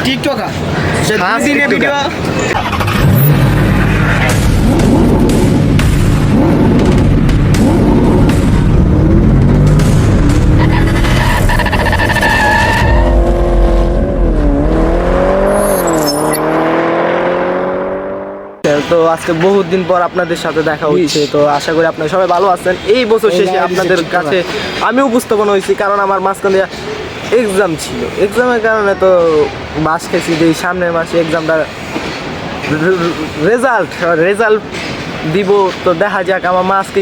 TikToker হ্যাঁ, দিনে video তো আজকে বহুত দিন পর আপনাদের সাথে দেখা হচ্ছে। তো আশা করি আপনারা সবাই ভালো আছেন। এই বছর শেষে আপনাদের কাছে আমি উপস্থাপন হয়েছি, কারণ আমার মাঝখানে এক্সাম ছিল। এক্সামের কারণে তো বাস খেয়েছি যে সামনের মাসে এক্সামটা রেজাল্ট দিব। তো দেখা যাক। আমার মা আজকে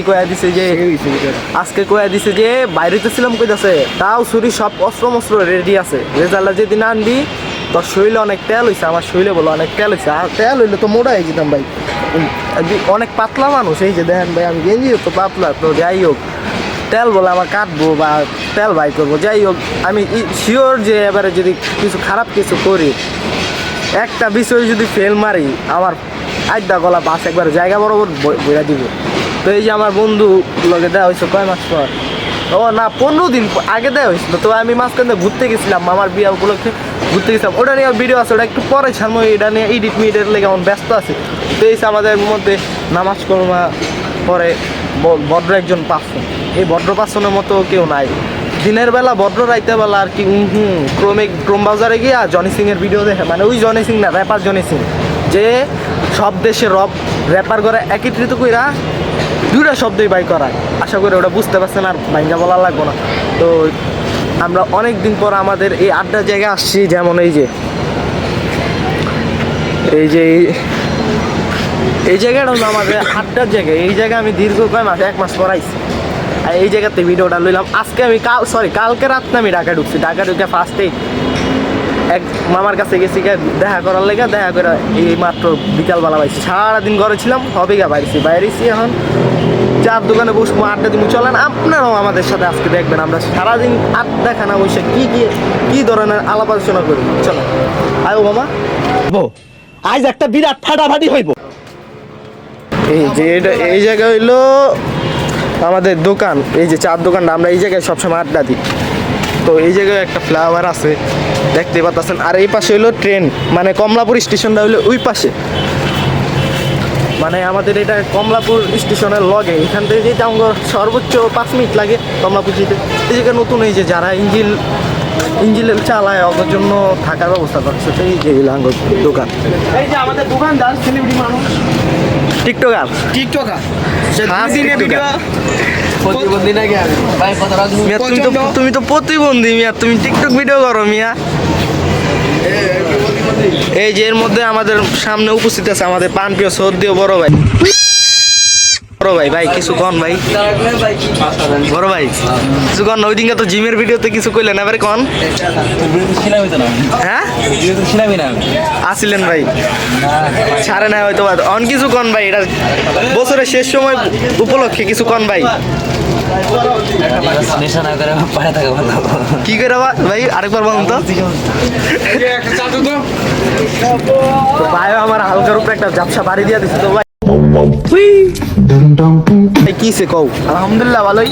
কয়া দিছে যে বাইরেতে ছিলাম কইতাছে, তাও ছুরি সব অস্ত্র রেডি আছে। রেজাল্টটা যেদিন আনবি তোর শরীরে অনেক তেল হয়েছে। আমার শরীরে বলো অনেক তেল হয়েছে। আর তেল হইলে তো মোটা হয়ে যেতাম ভাই। অনেক পাতলা মানুষ, এই যে দেখেন ভাই আমি গেঞ্জি তো পাতলা। তো যাই হোক, তেল বলে আমার কাটবো বা তেল বাই করবো। যাই হোক, আমি শিওর যে এবারে যদি কিছু খারাপ কিছু করি, একটা বিষয় যদি ফেল মারি, আমার আড্ডা গলা বাস একবার জায়গা বরাবর বইয়া দিব। তো এই যে আমার বন্ধু লগে দেওয়া হয়েছে কয় মাস পর, ও না 15 দিন আগে দেওয়া হয়েছিল। তো আমি মাঝখানে ঘুরতে গেছিলাম, মামার বিয়া উপলক্ষে ঘুরতে গেছিলাম। ওটা নিয়ে ভিডিও আছে, ওটা একটু পরে ছাড়বো। এটা নিয়ে এডিট মিডিটের লেগে আমার ব্যস্ত আছে। তো এই আমাদের মধ্যে নামাজ কলমা পরে ভদ্র একজন পাঁচজন। এই ভদ্র পাঁচজনের মতো কেউ নাই। দিনের বেলা ভদ্র, রাইতে বেলা আর কি ক্রোম বাজারে গিয়া জনি সিংয়ের ভিডিও দেখে। মানে ওই জনি সিং না, র্যাপার জনি সিং, যে সব দেশে র্যাপার করে একত্রিত কইরা দুইটা শব্দই বাই করায়। আশা করি ওটা বুঝতে পারছেন, আর ভাইঙ্গা বলা লাগবো না। তো আমরা অনেক দিন পর আমাদের এই আড্ডার জায়গায় আসছি। যেমন এই জায়গাটা হলো আমাদের আড্ডার জায়গা। এই জায়গায় আমি দীর্ঘ এক মাস পর আইছি। আর এই জায়গাতে ভিডিওটা লইলাম। আজকে আমি কালকে রাত্রে আমি ঢাকা ঢুকছি। ঢাকা ঢুকে ফার্স্টেই এক মামার কাছে গেছি দেখা করার লেগে। দেখা করে এই মাত্র বিকালবেলা পাইছি। সারাদিন ঘরে ছিলাম, হবে গা বাইরেছি। এখন চার দোকানে বসবো, আড্ডা দিন। চলেন আপনারাও আমাদের সাথে আজকে দেখবেন আমরা সারাদিন আড্ডা খানা বসে কি ধরনের আলাপ আলোচনা করি। চলেন আয়ো মামা, আজ একটা বিরাট ফাটাফাটি হইব। এই জায়গা হইলো আমাদের দোকান। এই যে চার দোকানটা, আমরা এই জায়গায় সবসময় আড্ডা দিই। তো এই জায়গায় একটা ফ্লাওয়ার আছে, দেখতে পাচ্ছেন। আর এই পাশে হইলো ট্রেন, মানে কমলাপুর স্টেশনটা হইলো ওই পাশে। মানে আমাদের এটা কমলাপুর স্টেশনের লগে। এখান থেকে যেতে আমার সর্বোচ্চ 5 মিনিট লাগে কমলাপুর যেতে। এই জায়গায় নতুন এই যে যারা ইঞ্জিল চালায়, ওদের জন্য থাকার ব্যবস্থা করছে। এই যে দোকান, এই যে আমাদের দোকানদার সেলিব্রিটি মানুষ, টিকটকার দিনে ভিডিও প্রতিবন্ধী নাকি আমি ভাই কথা রাখবো। মিয়া, তুমি তো প্রতিবন্ধী মিয়া, তুমি টিকটক ভিডিও করো মিয়া। এই যে এর মধ্যে আমাদের সামনে উপস্থিত আছে আমাদের প্রাণপ্রিয় সৌদিও বড় ভাই কিছু কন ভাই, বড় ভাই কিছু কন। ওই দিনকে তো জিমের ভিডিওতে কিছু কইলেন, এবারে কন। হ্যাঁ আসিলেন ভাই, ছাড়ে নাই হয়তো অন কিছু কন ভাই। এটা বছরের শেষ সময় উপলক্ষে কিছু কন ভাই। কি করে ভাই আরেকবার বলুন তো। ভাই আমার হালকার উপরে একটা ঝাপসা বাড়ি দিয়ে দিচ্ছে তো ভাই। কিসে কও? আলহামদুলিল্লাহ ভালোই।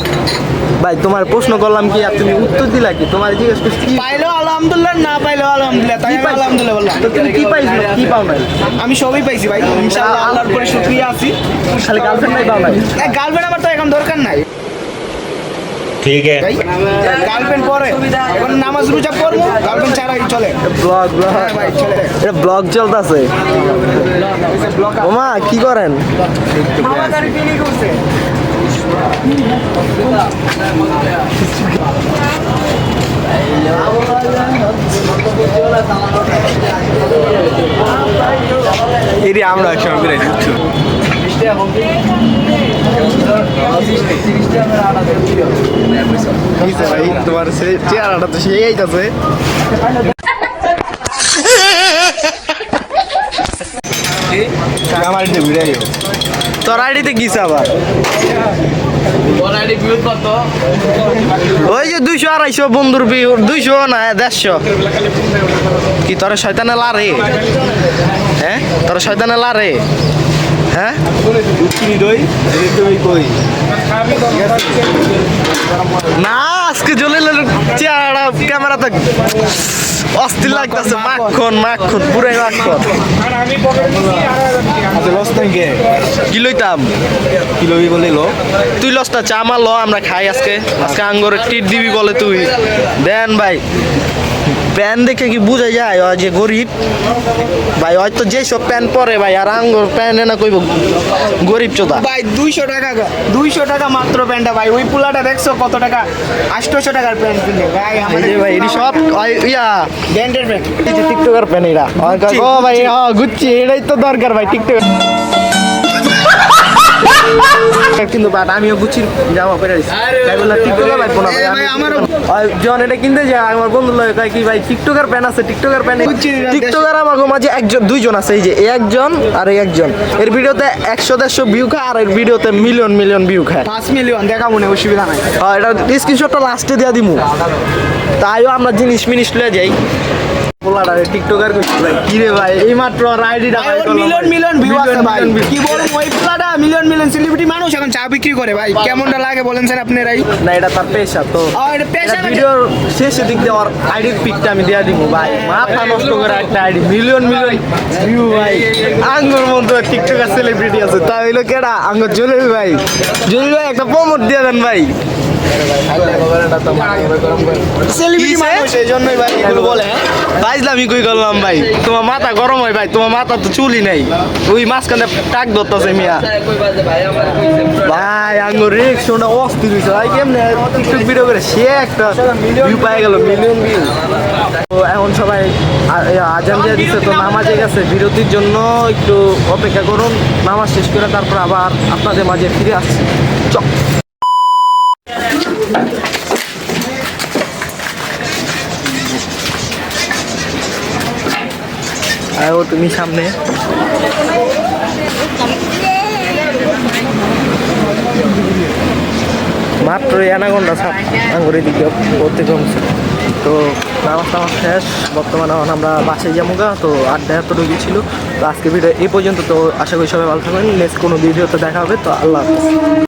ভাই তোমার প্রশ্ন করলাম কি আর তুমি উত্তর দিলা কি? তোমার জিজ্ঞেস করছি পাইলো আলহামদুলিল্লাহ, না পাইলো আলহামদুলিল্লাহ। তাই আমি আলহামদুলিল্লাহ বললাম। তো তুমি কি পাইছো, কি পাও নাই? আমি সবই পাইছি ভাই, ইনশাআল্লাহ আল্লাহর উপরে শুকরিয়া আছি। খালি গার্লফ্রেন্ড নাই পাও নাই? গার্লফ্রেন্ড আমার তো এখন দরকার নাই। ठीक है গার্লফ্রেন্ড পরে এখন নামাজ রোজা করবো, গার্লফ্রেন্ড ছাড়াই চলে। ব্লগ ভাই চলে, এটা ব্লগ চলতেছে। ওমা কি করেন? মামা তার কিনি করছে। এরি আমরা একসময় বেড়ে দিচ্ছি। ভাই তোমার চেহারাটা তো সেই আছে। তোর আইডিতে গিয়েছে আবার ওই যে 200-250 বন্ধুর ভিউ, 200 না 150। কি তোর শয়তানে লারে? হ্যাঁ তোর শয়তানে লারে? হ্যাঁ দুধ দই দই কই না আজকে জলিলের চেহারা ক্যামেরাতে অস্থির লাগতেছে মাখন মাখন পুরাই মাখন আচ্ছা লস থেকে কি লইতাম কি লবি বলে লো তুই লসটা চা আমার ল আমরা খাই আজকে আজকে আঙ্গরে টিট দিবি বলে তুই দেন ভাই প্যান দেখে কি বোঝা যায় ও যে গরিব ভাই হয়তো যেসব প্যান পরে ভাই আর আঙ্গুর প্যান এনে কইব গরিব চোদা ভাই 200 টাকা মাত্র প্যান্টটা ভাই ওই পুলাটা দেখছো কত টাকা 800 টাকার প্যান্ট কিনে ভাই এই আমাদের যে ভাই এটি সব ইয়া ব্র্যান্ডের প্যান্ট এই যে টিকটকার প্যান এরা ও ভাই হ্যাঁ গুচ্ছি এটাই তো দরকার ভাই টিকটক কিন্তু বাট আমিও গুচির জামা পরে আছি তাই বলে টিকটকার ভাই কোন ভাই আমারও জন এটা কিনতে যায় আমার বন্ধু লয় কয় কি ভাই টিকটকার প্যান আছে টিকটকার প্যান গুচির টিকটকার আমাকে মাঝে একজন দুইজন আছে এই যে এই একজন আর এই একজন এর ভিডিওতে 100-150 ভিউ খায় আর এর ভিডিওতে মিলিয়ন ভিউ খায় 5 মিলিয়ন দেখা মনে অসুবিধা নাই এটা স্ক্রিনশটটা লাস্টে দিয়া দিমু তাইও আমরা জিনিস মিনিস লয়ে যাই পোলাটা টিকটকার করছি ভাই কি রে ভাই এই মাত্র আইডিটা ভাই ওর মিলিয়ন ভিউ আছে ভাই কি বলবো ওই পুলাটা মিলিয়ন সেলিব্রিটি মানুষ এখন চা বিক্রি করে ভাই কেমনটা লাগে বলেন স্যার আপনারাই না এটা তার পেশা তো আর পেশা ভিডিওর শেষে দিক দিয়ে আমার আইডির পিকটা আমি দিয়া দিব ভাই মাথা নষ্ট করে একটা আইডি মিলিয়ন ভিউ ভাই আঙ্গুর মধ্যে টিকটকার সেলিব্রিটি আছে তা হইলো কেডা আঙ্গুর জলিল ভাই একটা প্রমোট দিয়ে দেন ভাই সেলিব্রিটি মানুষ এই জন্যই ভাই এগুলো বলে বাইজলামি কই করলাম ভাই তোমার মাথা গরম হয় ভাই তোমার মাথা তো চুলই নাই ওই মাঝখানে টাক ধরতেছে মিয়া ভাই আঙ্গুর রিক শোনা অস্থির হয়েছে ভাই কেমনে টিকটক ভিডিও করে সে একটা ভিউ পাই গেল মিলিয়ন ভিউ তো এখন সবাই আজান দিয়ে দিচ্ছে তো নামাজে গেছে বিরতির জন্য একটু অপেক্ষা করুন নামাজ শেষ করে তারপর আবার আপনাদের মাঝে ফিরে আসছি চল আয়ো তুমি সামনে মাত্র অ্যানাকোন্ডা সাপ আঙ্গুরের দিকে করতে কমছে তো নামাজ শেষ বর্তমানে এখন আমরা বাসায় যাবো গা তো আড্ডা এতটুকু ছিল তো আজকে ভিডিও এই পর্যন্ত তো আশা করি সবাই ভালো থাকবেন নেক্সট কোনো ভিডিওতে দেখা হবে তো আল্লাহ হাফেজ।